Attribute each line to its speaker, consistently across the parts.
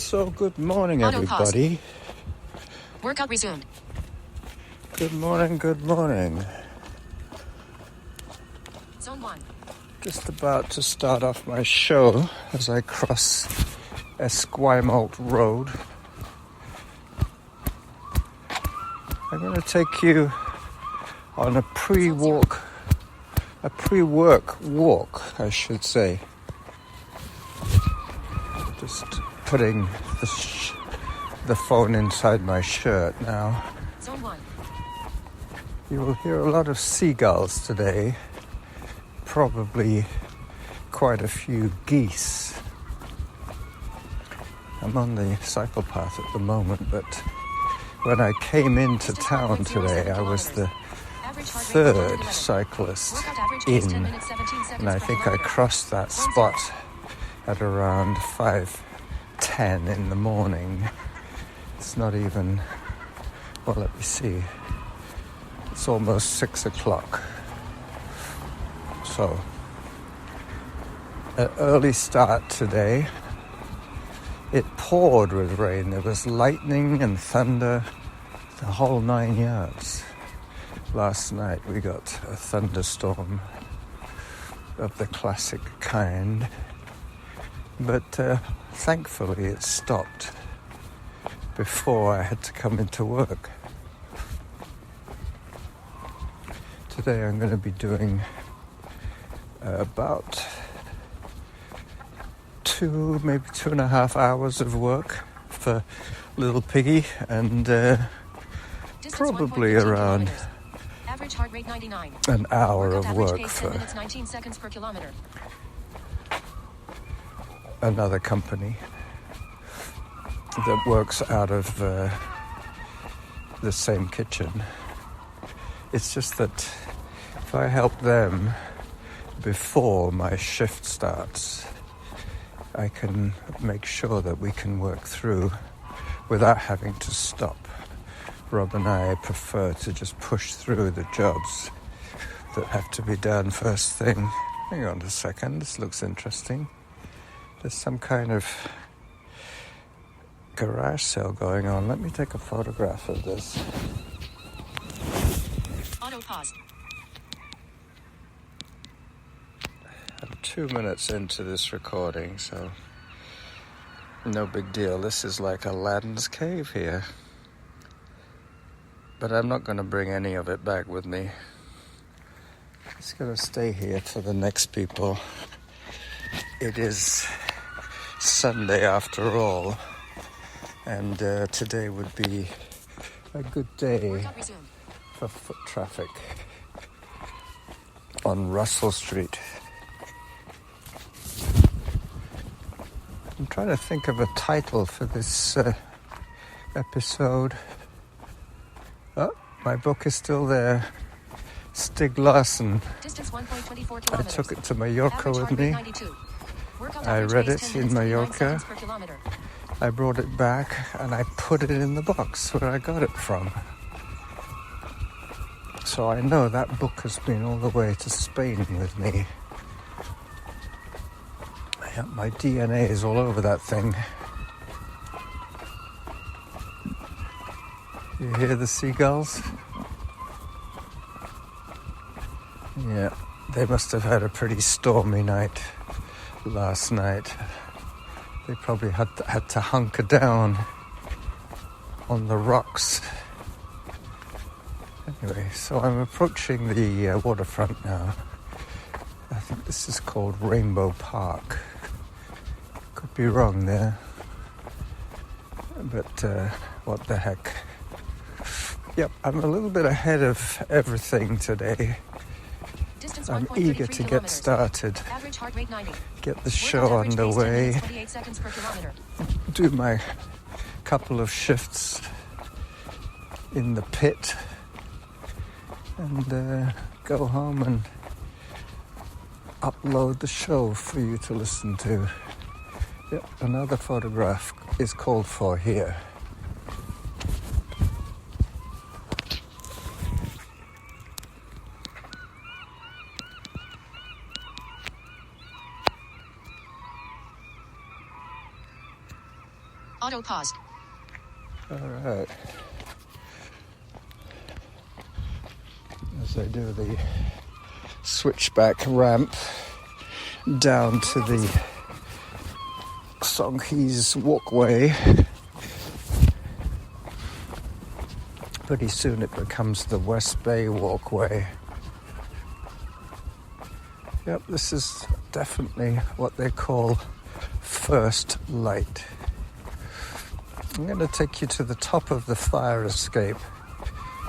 Speaker 1: So good morning, everybody.
Speaker 2: Workout resumed.
Speaker 1: Good morning, good morning.
Speaker 2: Zone 1.
Speaker 1: Just about to start off my show as I cross Esquimalt Road. I'm going to take you on a pre-work walk, I should say. Just putting the phone inside my shirt now.
Speaker 2: Zone 1.
Speaker 1: You will hear a lot of seagulls today. Probably quite a few geese. I'm on the cycle path at the moment, but when I came into town today, I was the third cyclist in, and I think I crossed that spot at around 5:10 in the morning. It's not even, well, let me see, it's almost 6 o'clock. So, an early start today. It poured with rain. There was lightning and thunder, the whole 9 yards. Last night we got a thunderstorm of the classic kind, but thankfully it stopped before I had to come into work. Today I'm going to be doing about maybe 2.5 hours of work for little Piggy, and probably around
Speaker 2: average heart rate 99.
Speaker 1: an hour
Speaker 2: Workout
Speaker 1: of work
Speaker 2: pace,
Speaker 1: for
Speaker 2: 10 minutes, 19 seconds per kilometer.
Speaker 1: another company that works out of the same kitchen. It's just that if I help them before my shift starts, I can make sure that we can work through without having to stop. Rob and I prefer to just push through the jobs that have to be done first thing. Hang on a second, this looks interesting. There's some kind of garage sale going on. Let me take a photograph of this.
Speaker 2: Auto pause.
Speaker 1: I'm 2 minutes into this recording, so no big deal. This is like Aladdin's cave here. But I'm not going to bring any of it back with me. It's going to stay here for the next people. It is Sunday after all, and today would be a good day for foot traffic on Russell Street. I'm trying to think of a title for this episode. Oh, my book is still there. Stig Larsson.
Speaker 2: Distance 1.24
Speaker 1: I
Speaker 2: kilometers.
Speaker 1: took it to Mallorca
Speaker 2: Average
Speaker 1: with
Speaker 2: heart rate
Speaker 1: me.
Speaker 2: 92. Workout
Speaker 1: I
Speaker 2: average
Speaker 1: read
Speaker 2: pace,
Speaker 1: it
Speaker 2: 10
Speaker 1: in
Speaker 2: minutes, 39
Speaker 1: Mallorca.
Speaker 2: seconds per kilometer.
Speaker 1: I brought it back and I put it in the box where I got it from. So I know that book has been all the way to Spain with me. Yeah, my DNA is all over that thing. You hear the seagulls? Yeah, they must have had a pretty stormy night last night. They probably had to hunker down on the rocks. Anyway, so I'm approaching the waterfront now. I think this is called Rainbow Park. Could be wrong there. But what the heck. Yep, I'm a little bit ahead of everything today.
Speaker 2: Distance
Speaker 1: I'm
Speaker 2: 1.33
Speaker 1: eager to get
Speaker 2: kilometers.
Speaker 1: started,
Speaker 2: Average heart rate 90.
Speaker 1: get the
Speaker 2: Workout
Speaker 1: show
Speaker 2: average pace, 10
Speaker 1: underway,
Speaker 2: minutes, 28 seconds per kilometer.
Speaker 1: do my couple of shifts in the pit, and go home and upload the show for you to listen to. Yep, another photograph is called for here.
Speaker 2: Auto paused.
Speaker 1: All right. As I do the switchback ramp down to the Songhees walkway, pretty soon it becomes the West Bay walkway. Yep, this is definitely what they call first light. I'm going to take you to the top of the fire escape.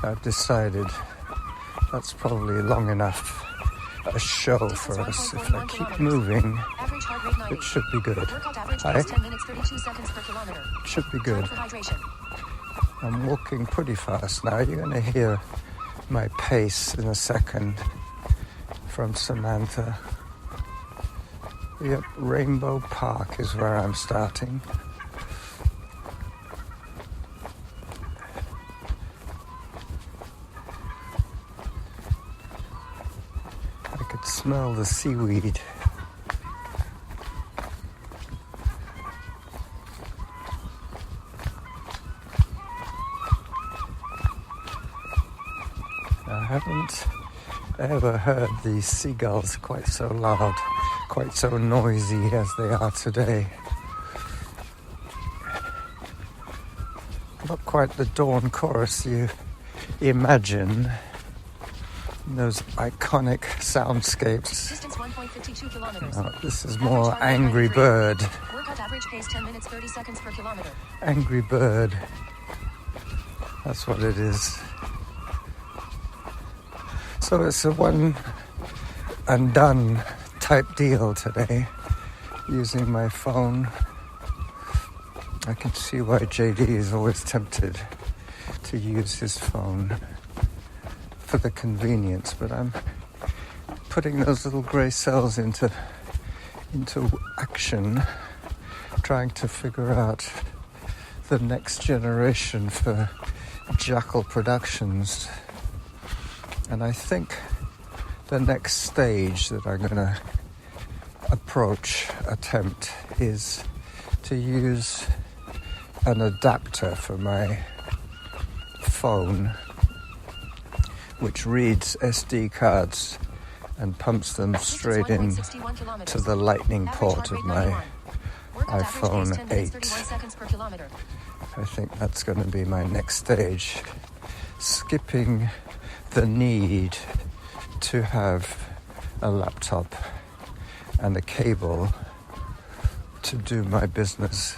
Speaker 1: I've decided that's probably long enough a show for us. If I keep moving,
Speaker 2: Average heart rate 90.
Speaker 1: it should be good.
Speaker 2: Workout average
Speaker 1: Hi.
Speaker 2: pace 10 minutes 32 seconds per kilometer.
Speaker 1: It should be good.
Speaker 2: Time for hydration.
Speaker 1: I'm walking pretty fast now. You're going to hear my pace in a second from Samantha. Yep, Rainbow Park is where I'm starting. I could smell the seaweed. I haven't ever heard these seagulls quite so loud, quite so noisy as they are today. Not quite the dawn chorus you imagine. Those iconic soundscapes.
Speaker 2: Distance 1.52 kilometers.
Speaker 1: No, this is
Speaker 2: Average
Speaker 1: more
Speaker 2: heart rate
Speaker 1: Angry
Speaker 2: 93.
Speaker 1: Bird.
Speaker 2: Workout average pace 10 minutes 30 seconds per kilometer.
Speaker 1: Angry Bird. That's what it is. So it's a one and done type deal today, using my phone. I can see why JD is always tempted to use his phone for the convenience, but I'm putting those little grey cells into action, trying to figure out the next generation for Jackal Productions. And I think the next stage that I'm going to attempt is to use an adapter for my phone which reads SD cards and pumps them straight in to the lightning port of my iPhone 8. I think that's going to be my next stage, skipping the need to have a laptop and a cable to do my business.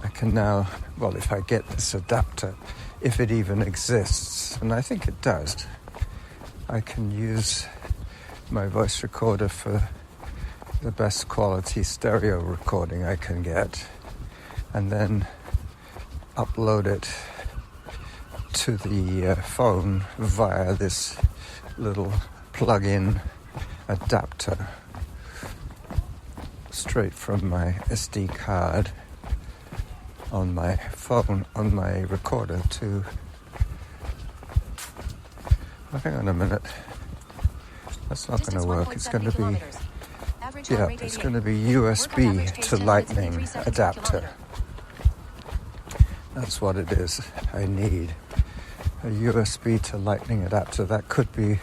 Speaker 1: I can now, well, if I get this adapter, if it even exists, and I think it does, I can use my voice recorder for the best quality stereo recording I can get, and then upload it to the phone via this little plug-in adapter straight from my SD card on my phone, on my recorder to... Oh, hang on a minute. That's not going to work. It's going to be... Yeah, it's going to be USB to Lightning adapter. That's what it is. I need a USB to Lightning adapter. That could be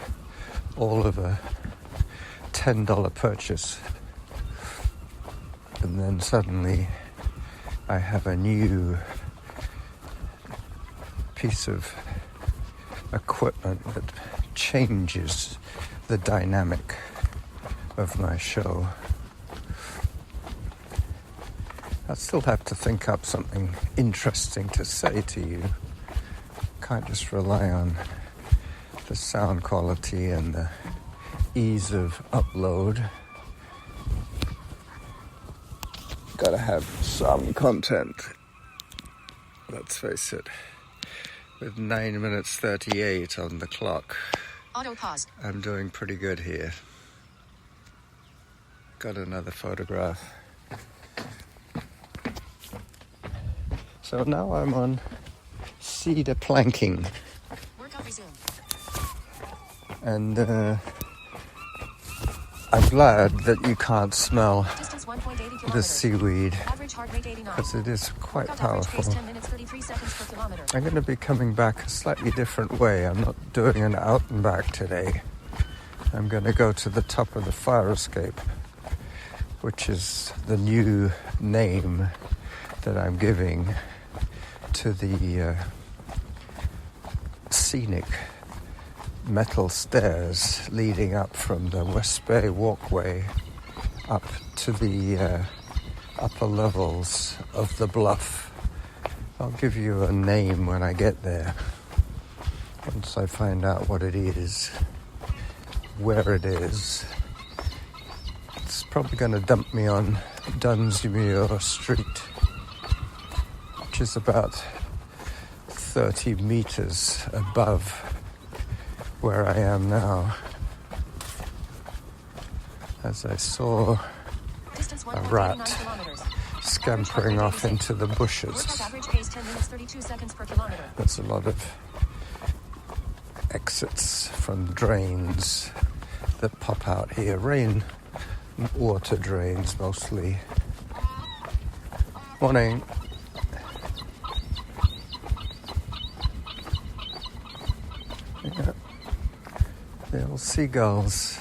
Speaker 1: all of a $10 purchase. And then suddenly I have a new piece of equipment that changes the dynamic of my show. I still have to think up something interesting to say to you. Can't just rely on the sound quality and the ease of upload. Gotta have some content. Let's face it. With 9 minutes 38 on the clock,
Speaker 2: Auto paused.
Speaker 1: I'm doing pretty good here. Got another photograph. So now I'm on cedar planking.
Speaker 2: Workout resume.
Speaker 1: And I'm glad that you can't smell
Speaker 2: Distance 1.5 1.80
Speaker 1: the
Speaker 2: kilometers.
Speaker 1: seaweed
Speaker 2: Average heart rate 89.
Speaker 1: because it is quite
Speaker 2: Workout average pace
Speaker 1: powerful.
Speaker 2: 10 minutes 33 seconds per kilometer.
Speaker 1: I'm going to be coming back a slightly different way. I'm not doing an out and back today. I'm going to go to the top of the fire escape, which is the new name that I'm giving to the scenic metal stairs leading up from the West Bay walkway up to the upper levels of the bluff. I'll give you a name when I get there, once I find out what it is, where it is. It's probably going to dump me on Dunsmuir Street, which is about 30 meters above where I am now. As I saw
Speaker 2: Distance
Speaker 1: a
Speaker 2: 1.89
Speaker 1: rat
Speaker 2: kilometers.
Speaker 1: scampering off into the bushes.
Speaker 2: Workout average pace 10 minutes 32 seconds per kilometer.
Speaker 1: There's a lot of exits from drains that pop out here. Rain water drains mostly. Morning. Yeah. The old seagulls.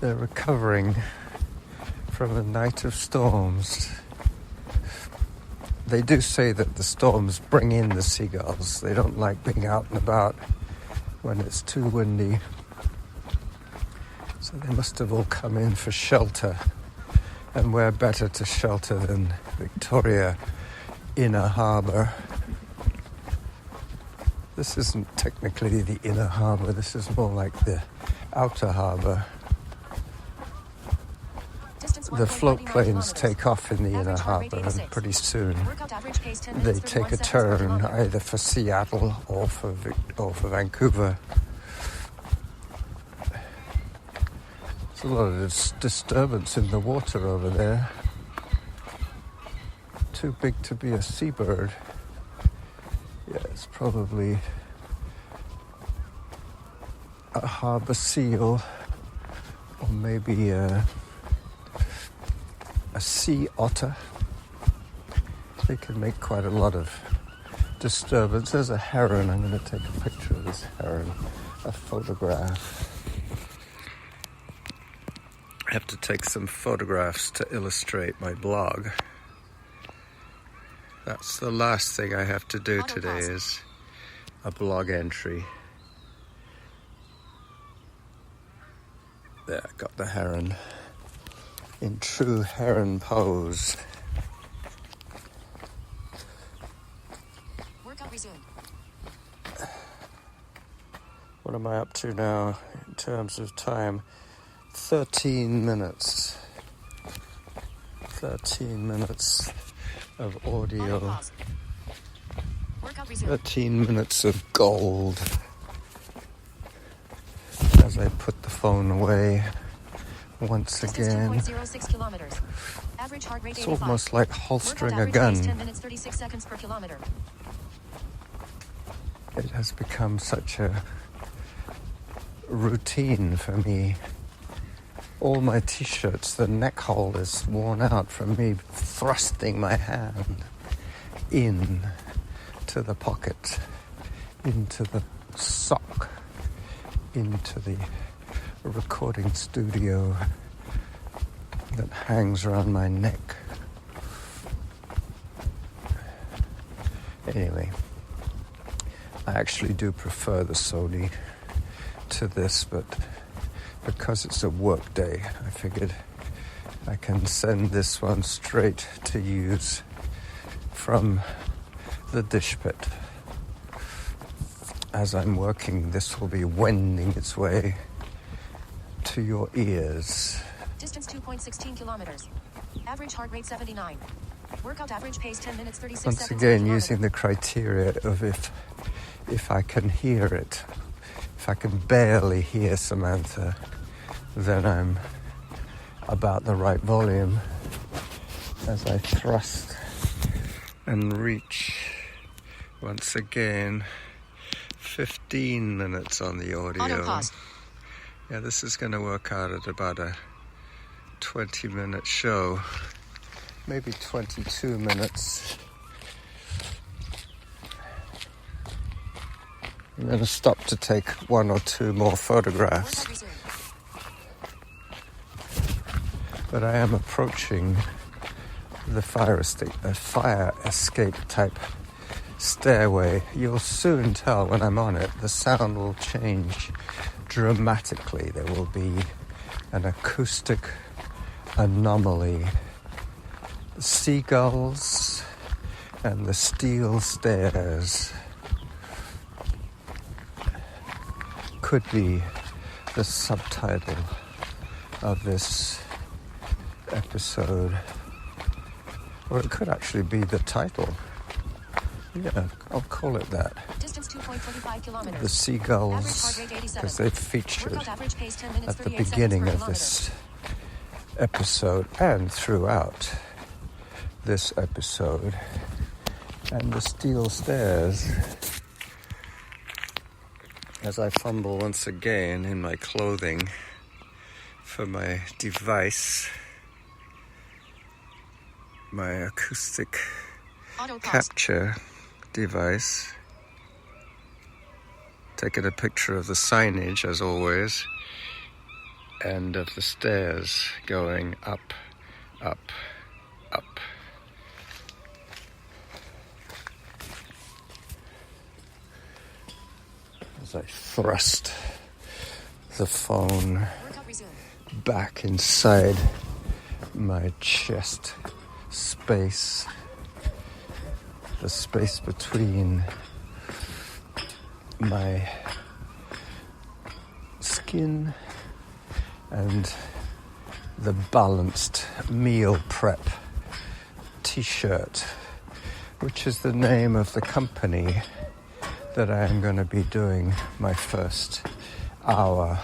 Speaker 1: They're recovering from a night of storms. They do say that the storms bring in the seagulls. They don't like being out and about when it's too windy. So they must have all come in for shelter. And where better to shelter than Victoria Inner Harbour? This isn't technically the inner harbour. This is more like the outer harbour. The float planes take off in the inner harbour, and pretty soon they take a turn either for Seattle or for Vancouver. There's a lot of disturbance in the water over there. Too big to be a seabird. Yeah, it's probably a harbour seal, or maybe a sea otter. They can make quite a lot of disturbance. There's a heron. I'm going to take a picture of this heron, a photograph. I have to take some photographs to illustrate my blog. That's the last thing I have to do today, is a blog entry. There, I got the heron in true heron pose.
Speaker 2: Workout resumed.
Speaker 1: What am I up to now in terms of time? 13 minutes. 13 minutes of audio. 13 minutes of gold. As I put the phone away once again.
Speaker 2: 2.06 kilometers. Average heart rate
Speaker 1: It's
Speaker 2: 85.
Speaker 1: almost like holstering a
Speaker 2: Workout average pace
Speaker 1: gun.
Speaker 2: 10 minutes 36 seconds per kilometer.
Speaker 1: It has become such a routine for me. All my t-shirts, the neck hole is worn out from me thrusting my hand in to the pocket, into the sock, into the recording studio that hangs around my neck. Anyway, I actually do prefer the Sony to this, but because it's a work day, I figured I can send this one straight to use from the dish pit. As I'm working, this will be wending its way to your ears.
Speaker 2: Distance 2.16 kilometers. Average heart rate 79. Workout average pace 10 minutes 36
Speaker 1: Once
Speaker 2: seconds
Speaker 1: again,
Speaker 2: per kilometer.
Speaker 1: using the criteria of if I can hear it. If I can barely hear Samantha, then I'm about the right volume. As I thrust and reach, once again, 15 minutes on the audio.
Speaker 2: Auto pause.
Speaker 1: Yeah, this is going to work out at about a 20-minute show, maybe 22 minutes. I'm going to stop to take one or two more photographs. But I am approaching the fire escape type stairway. You'll soon tell when I'm on it. The sound will change dramatically. There will be an acoustic anomaly. The seagulls and the steel stairs could be the subtitle of this episode, or it could actually be the title. Yeah, I'll call it that.
Speaker 2: Distance 2.25 kilometers.
Speaker 1: The seagulls, because they've featured at the beginning of this episode and throughout this episode. And the steel stairs, as I fumble once again in my clothing for my device, my acoustic capture device, taking a picture of the signage as always, and of the stairs going up, up, up. As I thrust the phone back inside my chest space, the space between my skin and the balanced meal prep t-shirt, which is the name of the company that I am going to be doing my first hour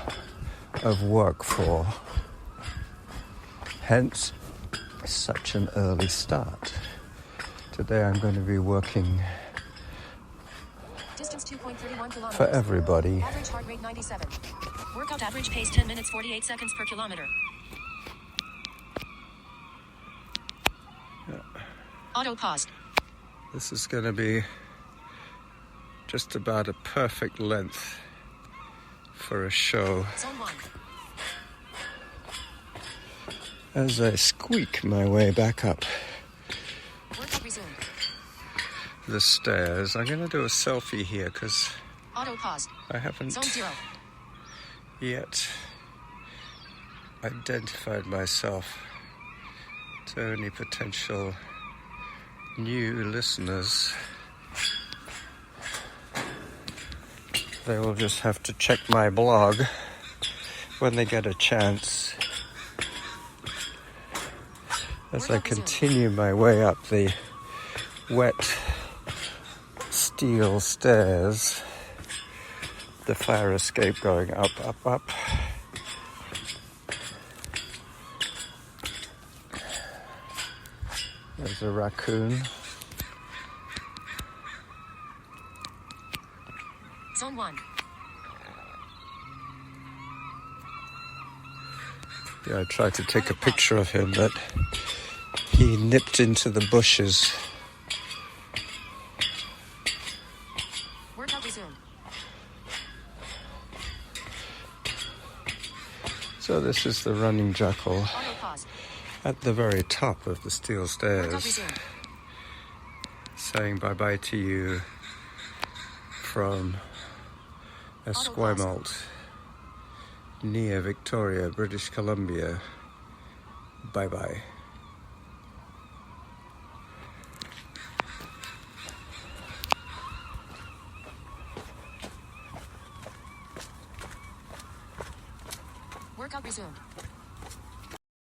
Speaker 1: of work for. Hence, such an early start. Today I'm going to be working for everybody.
Speaker 2: Average heart rate 97. Workout average pace 10 minutes 48 seconds per kilometer. Auto pause.
Speaker 1: This is going to be just about a perfect length for a show.
Speaker 2: Zone 1.
Speaker 1: As I squeak my way back up
Speaker 2: Workout resumed.
Speaker 1: the stairs, I'm going to do a selfie here because
Speaker 2: Auto pause.
Speaker 1: I haven't
Speaker 2: Zone 0.
Speaker 1: yet identified myself to any potential new listeners. They will just have to check my blog when they get a chance as I continue my way up the wet steel stairs, the fire escape going up, up, up. There's a raccoon.
Speaker 2: Zone 1.
Speaker 1: Yeah, I tried to take a picture of him, but he nipped into the bushes.
Speaker 2: Workout resumed.
Speaker 1: So this is the running jackal
Speaker 2: Auto pause.
Speaker 1: at the very top of the steel
Speaker 2: Workout
Speaker 1: stairs,
Speaker 2: resumed.
Speaker 1: saying bye-bye to you from Esquimalt, near Victoria, British Columbia. Bye-bye.
Speaker 2: Workout resumed.